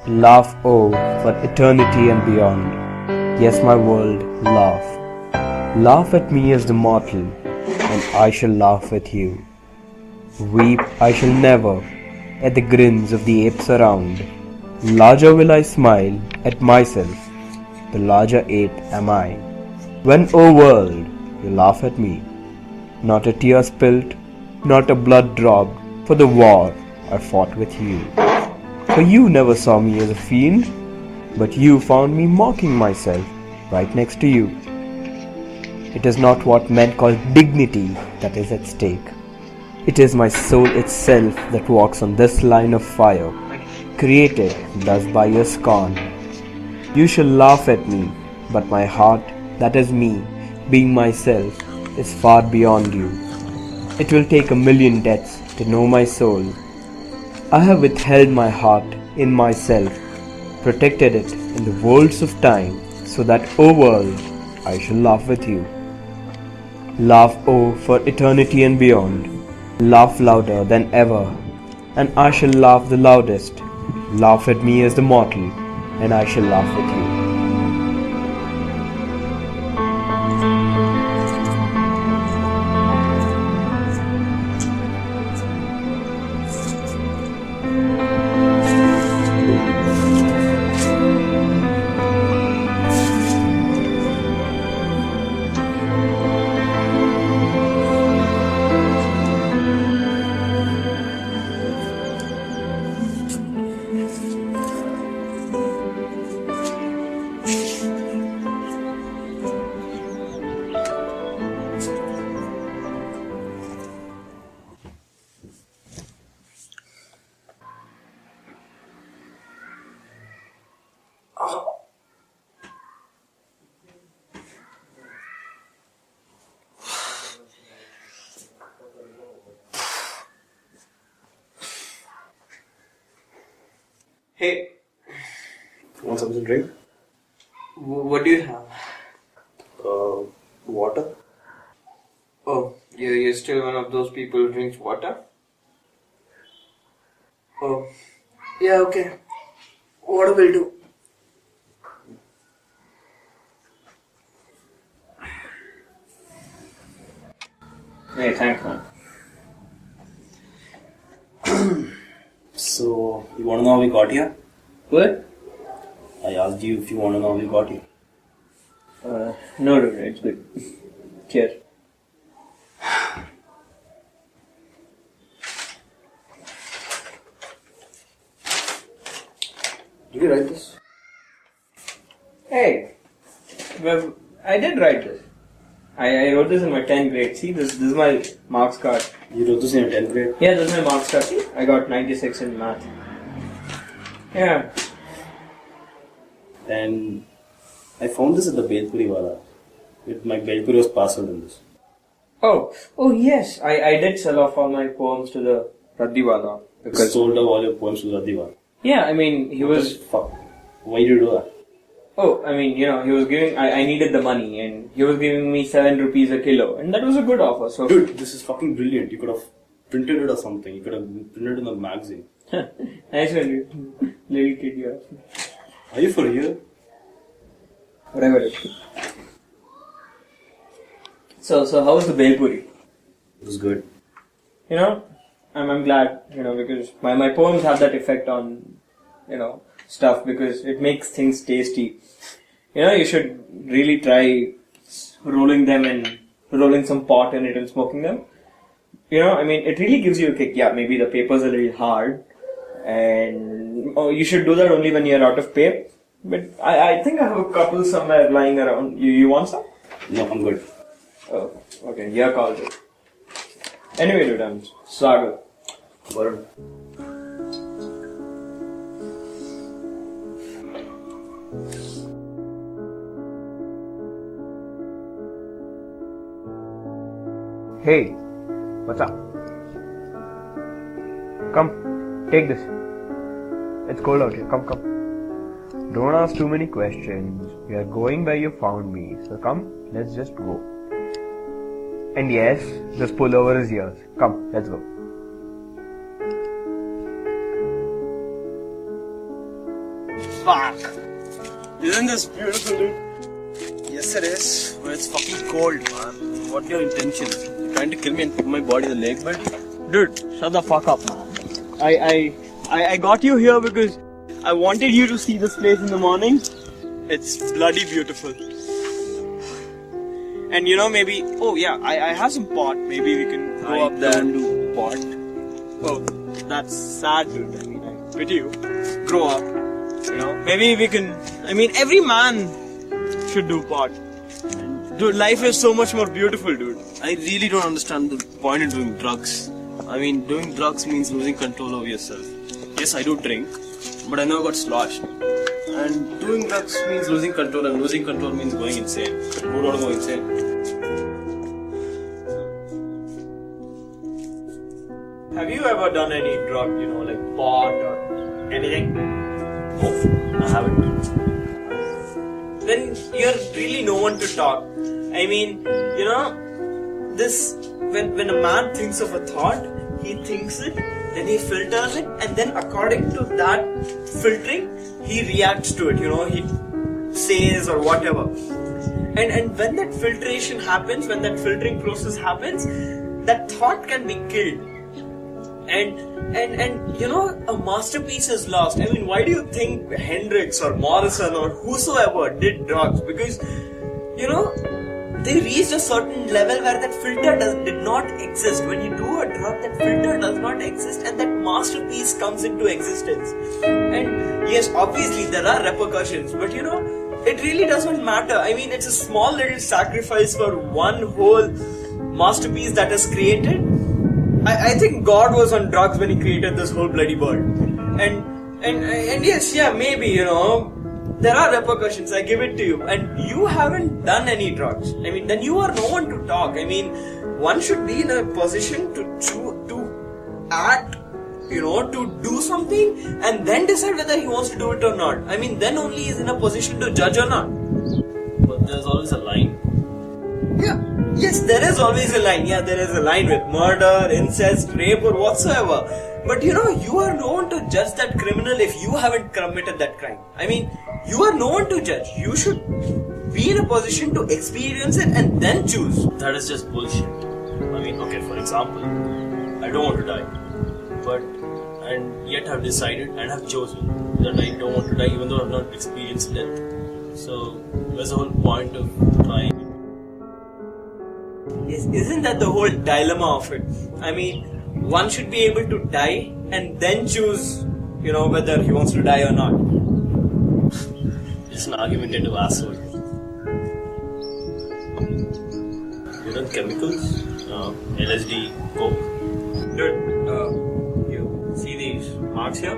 Laugh, oh, for eternity and beyond. Yes, my world, laugh. Laugh at me as the mortal, and I shall laugh with you. Weep I shall never at the grins of the apes around. Larger will I smile at myself, the larger ape am I. When, O world, you laugh at me, not a tear spilt, not a blood dropped for the war I fought with you. For you never saw me as a fiend, but you found me mocking myself right next to you. It is not what men call dignity that is at stake. It is my soul itself that walks on this line of fire, created thus by your scorn. You shall laugh at me, but my heart, that is me, being myself, is far beyond you. It will take 1,000,000 deaths to know my soul. I have withheld my heart in myself, protected it in the worlds of time, so that, O world, I shall laugh with you. Laugh, oh, for eternity and beyond. Laugh louder than ever, and I shall laugh the loudest. Laugh at me as the mortal, and I shall laugh with you. Hey, Want something to drink? what do you have? Water? Oh, you're still one of those people who drinks water? Oh, yeah, okay. Water will do. Hey, thanks, man. So, you want to know how we got here? What? I asked you if you want to know how we got here. No, dude, it's good. Cheers. Did you write this? Hey, well, I did write this. I wrote this in my 10th grade. See, this is my marks card. You wrote this in your 10th grade? Yeah, this is my marks card. See, I got 96 in math. Yeah. And I found this at the Belpuri wala. My Belpuri was password in this. Oh yes, I did sell off all my poems to the Raddiwala. You sold off all your poems to Raddiwala. Yeah, I mean, he was... Fuck. Why did you do that? Oh, I mean, he was giving... I needed the money and he was giving me 7 rupees a kilo and that was a good offer, so... Dude, this is fucking brilliant. You could have printed it or something. You could have printed it in a magazine. Nice one, dude. Little kid you are. Are you for real? Whatever it is. So how was the Belpuri? It was good. You know, I'm glad, because my poems have that effect on, stuff because it makes things tasty. You should really try rolling them and rolling some pot in it and smoking them. It really gives you a kick. Yeah, maybe the paper's a little hard and you should do that only when you're out of paper. But I think I have a couple somewhere lying around. You want some? No, I'm good. Oh, okay. Your call, dude. Anyway, dude, I'm Sagar. Varun. Hey, what's up? Come, take this. It's cold out here. Come. Don't ask too many questions. We are going where you found me. So come, let's just go. And yes, this pullover is yours. Come, let's go. Fuck! Isn't this beautiful, dude? Yes, it is. But it's fucking cold, man. What are your intentions? You're trying to kill me and put my body in the lake bed? Dude, shut the fuck up, man. I got you here because I wanted you to see this place in the morning. It's bloody beautiful. And maybe... Oh yeah, I have some pot. Maybe we can go up there and do pot. Oh, that's sad, dude. I pity you. Grow up. Maybe we can... every man should do pot. Dude, life is so much more beautiful, dude. I really don't understand the point in doing drugs. Doing drugs means losing control over yourself. Yes, I do drink, but I never got sloshed. And doing drugs means losing control, and losing control means going insane. Who don't want to go insane? Have you ever done any drug, like pot or anything? No, I haven't. Then you're really no one to talk. This when a man thinks of a thought, he thinks it, then he filters it, and then according to that filtering, he reacts to it. He says or whatever. And when that filtration happens, when that filtering process happens, that thought can be killed. And a masterpiece is lost. Why do you think Hendrix or Morrison or whosoever did drugs? Because, they reached a certain level where that filter did not exist. When you do a drug, that filter does not exist and that masterpiece comes into existence. And yes, obviously there are repercussions, but it really doesn't matter. It's a small little sacrifice for one whole masterpiece that is created. I think God was on drugs when he created this whole bloody world. And yes, yeah, maybe, there are repercussions, I give it to you. And you haven't done any drugs. Then you are no one to talk. One should be in a position to act to do something and then decide whether he wants to do it or not. I mean, then only he's in a position to judge or not. But there's always a line. Yeah. Yes, there is always a line. Yeah, there is a line with murder, incest, rape, or whatsoever. But you are no one to judge that criminal if you haven't committed that crime. I mean, you are no one to judge. You should be in a position to experience it and then choose. That is just bullshit. I mean, okay, for example, I don't want to die. And yet I've decided and have chosen that I don't want to die even though I've not experienced death. So, what's the whole point of trying? Yes, isn't that the whole dilemma of it? I mean, one should be able to die and then choose, whether he wants to die or not. It's an argumentative asshole. You know chemicals? LSD, coke. Dude, you see these marks here?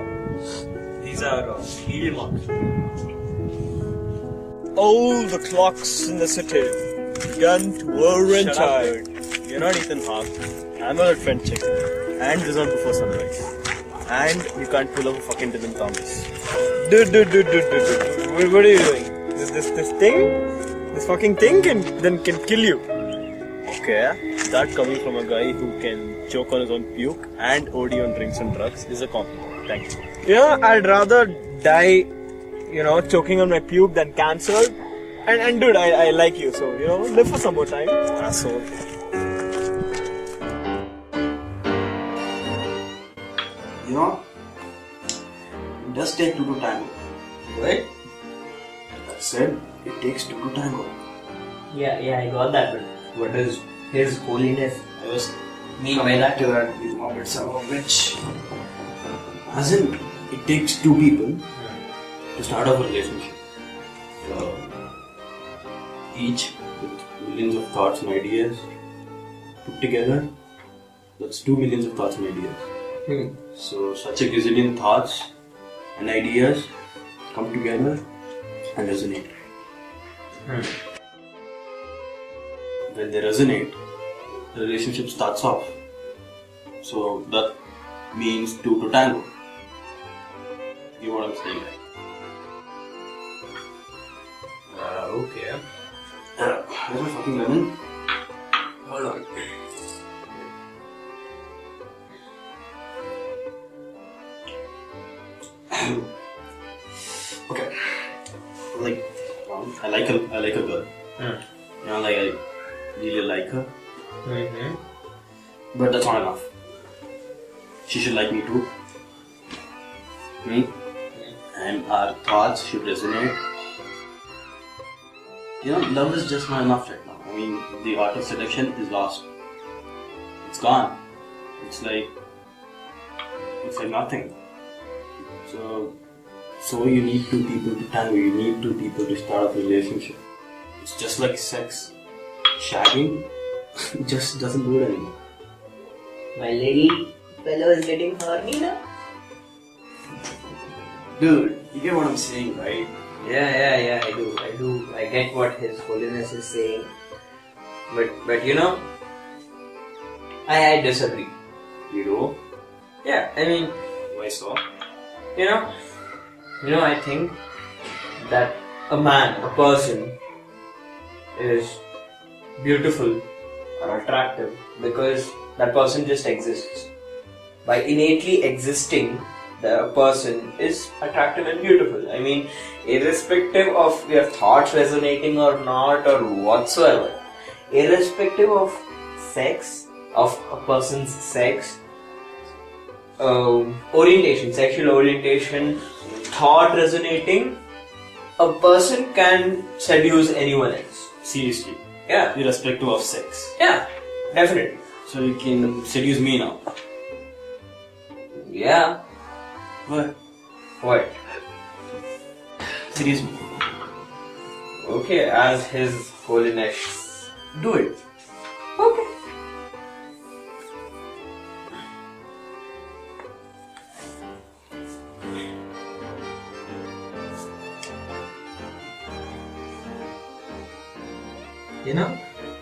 These are heel marks. All the clocks in the city began to whir and chime. You're not Ethan Hawke. I'm not a French chick. And this is not before sunrise. And you can't pull off a fucking Dylan Thomas. Dude. What are you doing? This thing? This fucking thing can kill you. Okay, that coming from a guy who can choke on his own puke and OD on drinks and drugs is a compliment. Thank you. Yeah, I'd rather die, choking on my puke than cancelled. And dude, I like you, so, live for some more time. Asshole. It does take two to tango. What? I said, it takes two to tango. Yeah, I got that, but what is His Holiness? I was mean by that? to that with Hobbit, some of which, as in, it takes two people to start off a relationship. Each with millions of thoughts and ideas put together. That's 2 millions of thoughts and ideas. So such a gazillion thoughts and ideas come together and resonate. When they resonate, the relationship starts off. So that means two to tango. You know what I'm saying? Okay. Where's my fucking lemon? Hold on. Okay. I like a girl. I really like her. But that's not enough. She should like me too. And our thoughts should resonate. Love is just not enough right now. I mean, the art of seduction is lost. It's gone. It's like nothing. So you need two people to tango. You need two people to start a relationship. It's just like sex. Shagging just doesn't do it anymore. My lady fellow is getting horny now? Dude, you get what I'm saying, right? Yeah, I do. I get what His Holiness is saying. But I disagree. You do? Yeah, I mean, Why so? I think that a person is beautiful or attractive because that person just exists. By innately existing, the person is attractive and beautiful. I mean, irrespective of your thoughts resonating or not or whatsoever, irrespective of sex, of a person's sex, orientation, sexual orientation, thought resonating, a person can seduce anyone else. Seriously. Yeah. Irrespective of sex. Yeah, definitely. So you can seduce me now. Yeah. What? What? Seduce me. Okay, as His Holiness. Do it. Okay.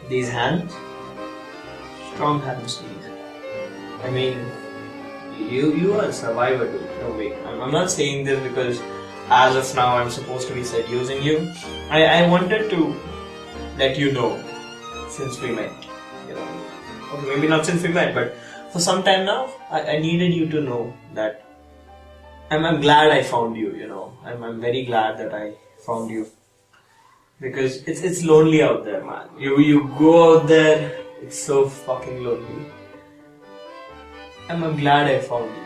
These hands, strong hands, these. I mean, You are a survivor, dude. No way. I'm not saying this because as of now I'm supposed to be seducing you. I wanted to let you know since we met. You know, okay, maybe not since we met, but for some time now, I needed you to know that I'm glad I found you. You know, I'm very glad that I found you because it's lonely out there, man. You go out there, it's so fucking lonely. I'm glad I found you.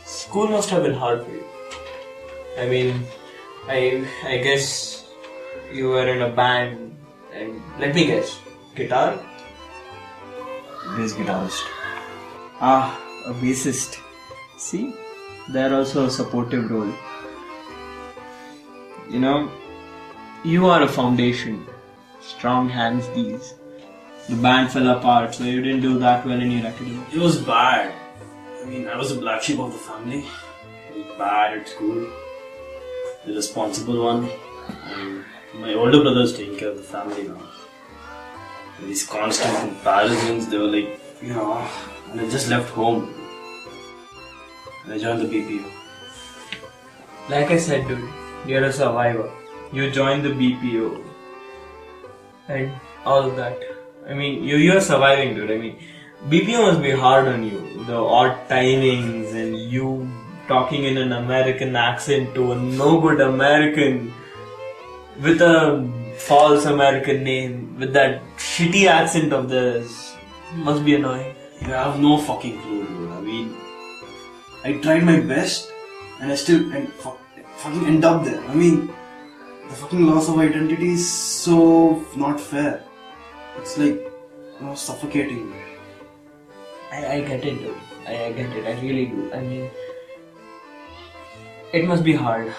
School must have been hard for you. I mean, I guess you were in a band and let me guess, guitar? Bass guitarist. A bassist. See, they're also a supportive role. You know, you are a foundation. Strong hands these. The band fell apart, so you didn't do that well in your academics. It was bad. I mean, I was the black sheep of the family. I was bad at school. The responsible one. And my older brother is taking care of the family now. And these constant comparisons, they were like, you know, and I just left home. And I joined the BPO. Like I said, dude, you're a survivor. You joined the BPO. And all of that. I mean, you're surviving, dude. I mean, BPO must be hard on you. The odd timings and you talking in an American accent to a no good American with a false American name with that shitty accent of theirs. Must be annoying. Yeah, I have no fucking clue, dude. I mean, I tried my best and I still fucking end up there. I mean, the fucking loss of identity is so not fair. It's like, you know, suffocating me. I get it, dude. I get it. I really do. I mean, it must be hard,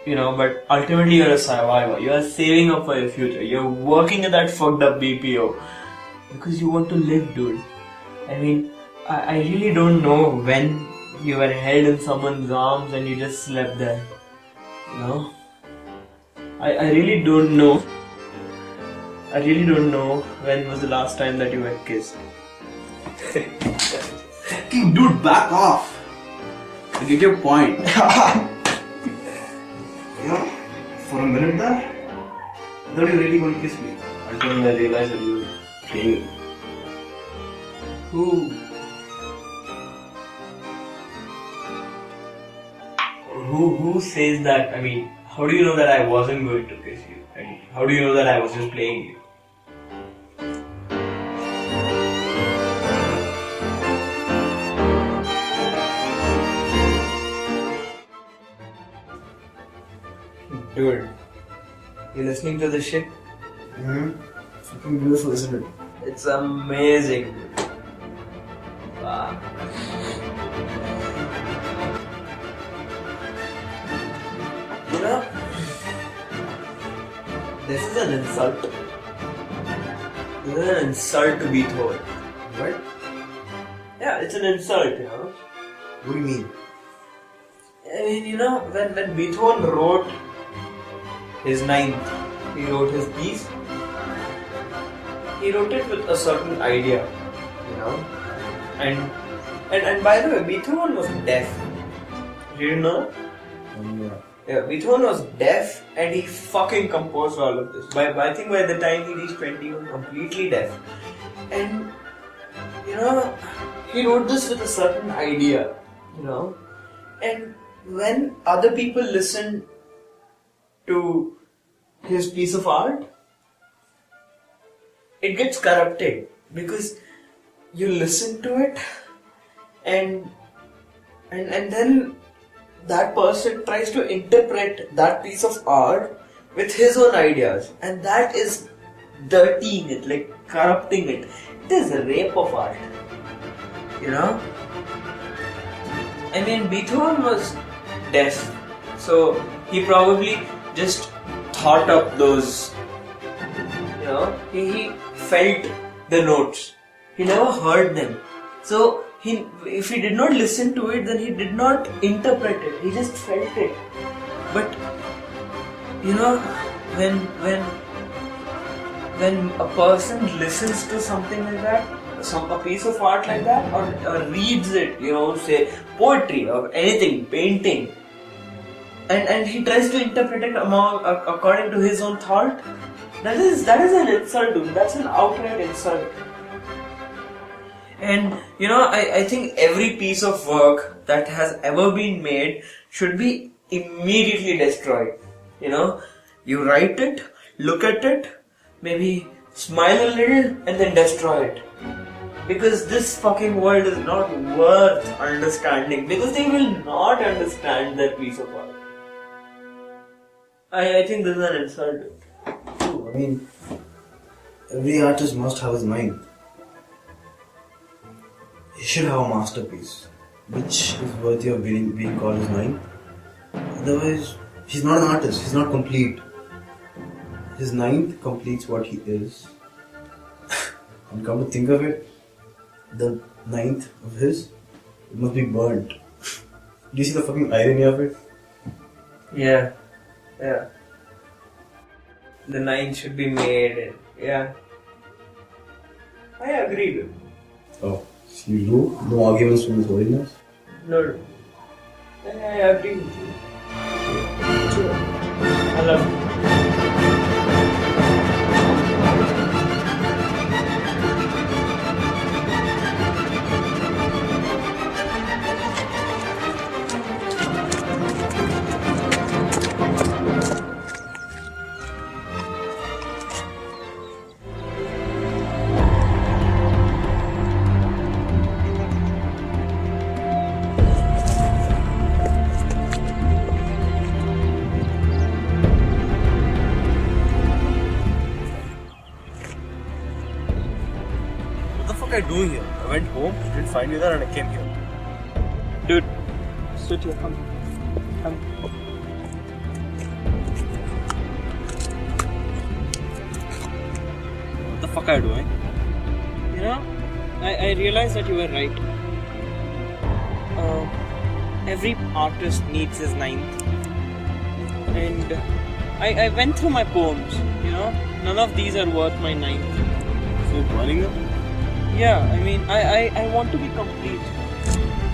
you know, but ultimately you're a survivor. You are saving up for your future. You're working at that fucked up BPO because you want to live, dude. I mean, I really don't know when you were held in someone's arms and you just slept there, you know. I really don't know. I really don't know when was the last time that you were kissed. Fucking dude, back off! I get your point. You know, for a minute there, I thought you were really going to kiss me. Until I realized that you were playing. Who says that? I mean, how do you know that I wasn't going to kiss you? I mean, how do you know that I was just playing you? Dude, you listening to this shit? Fucking beautiful, isn't it? It's amazing. Wow. You know, this is an insult. This is an insult to be told. What? Yeah, it's an insult, you know. What do you mean? I mean, you know, when Beethoven wrote his ninth, he wrote his piece, he wrote it with a certain idea, you know. And by the way, Beethoven was deaf. Did you know? Yeah, Beethoven was deaf and he fucking composed all of this. I think by the time he reached 20, he was completely deaf. And, you know, he wrote this with a certain idea, you know. And when other people listen to his piece of art, it gets corrupted because you listen to it and then that person tries to interpret that piece of art with his own ideas, and that is dirtying it, like corrupting it. It is a rape of art, you know. I mean, Beethoven was deaf, so he probably just thought up those, you know, he felt the notes. He never heard them. So if he did not listen to it, then he did not interpret it. He just felt it. But you know, when a person listens to something like that, a piece of art like that, or reads it, say poetry or anything, painting, and he tries to interpret it according to his own thought, that is an insult, dude. That's an outright insult. And I think every piece of work that has ever been made should be immediately destroyed. You write it, look at it, maybe smile a little, and then destroy it. Because this fucking world is not worth understanding. Because they will not understand that piece of art. I think this is an insult. I mean, every artist must have his mind. He should have a masterpiece, which is worthy of being called his mind. Otherwise, he's not an artist, he's not complete. His ninth completes what he is. And come to think of it, the ninth of his, it must be burnt. Do you see the fucking irony of it? Yeah. The ninth should be made. Yeah. I agree with you. Oh, so you do? No arguments from his holiness? No. I agree with you. Sure. I love you. What am I doing here? I went home, didn't find you there, and I came here. Dude, sit here. Come. What the fuck are you doing? I realized that you were right. Every artist needs his ninth. And I went through my poems, none of these are worth my ninth. So you're burning them? Yeah, I mean, I want to be complete.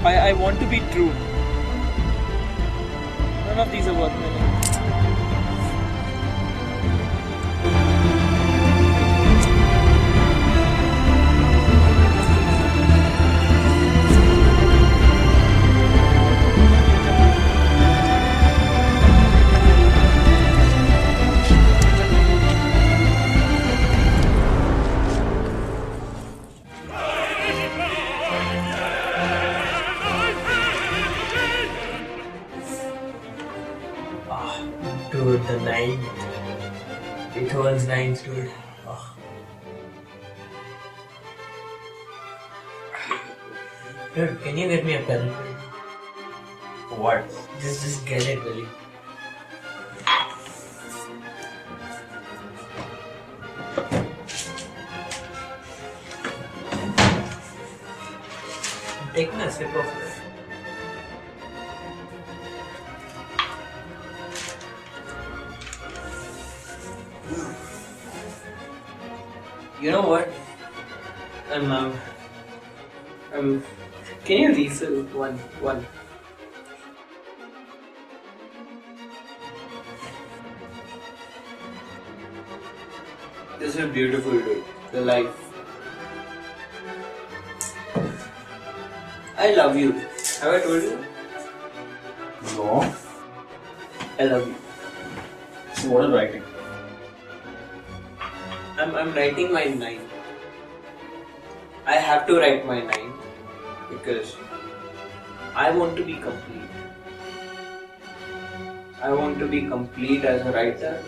I want to be true. None of these are worth my ninth. Dude, the ninth. It holds nines, dude. Oh. Dude, can you get me a pen? What? Just get it, will you? I'm taking a sip of it. You know what? Can you refill one? This is beautiful, dude. The life. I love you. Have I told you? No. I love you. So what are you writing? I'm writing my nine. I have to write my nine because I want to be complete. I want to be complete as a writer,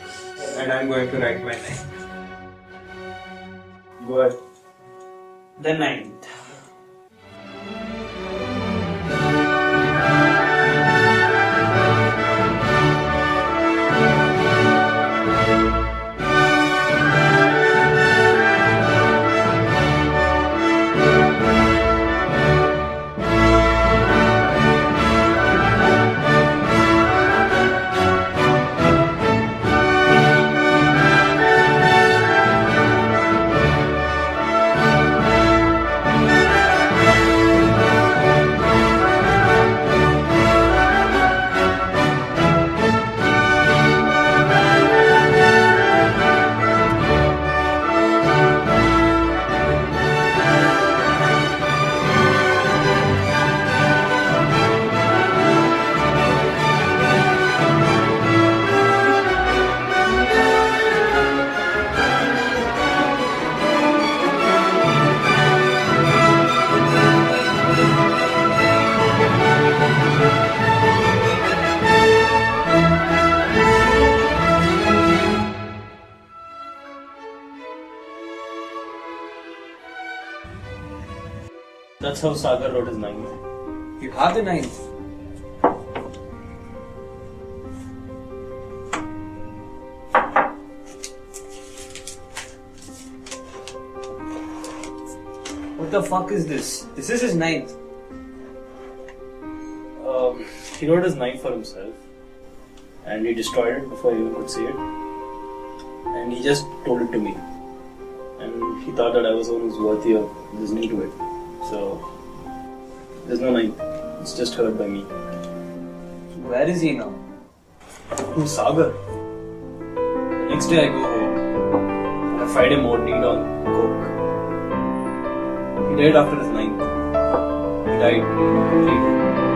and I'm going to write my nine. Go ahead. The ninth. That's how Sagar wrote his ninth. You have the ninth. What the fuck is this? This is his ninth. He wrote his ninth for himself, and he destroyed it before I even could see it. And he just told it to me, and he thought that I was the one who's worthy of listening to it. So there's no ninth. It's just heard by me. Where is he now? Who's Sagar? The next day I go home, and I find him OD'd on coke. He died after his ninth. He died completely.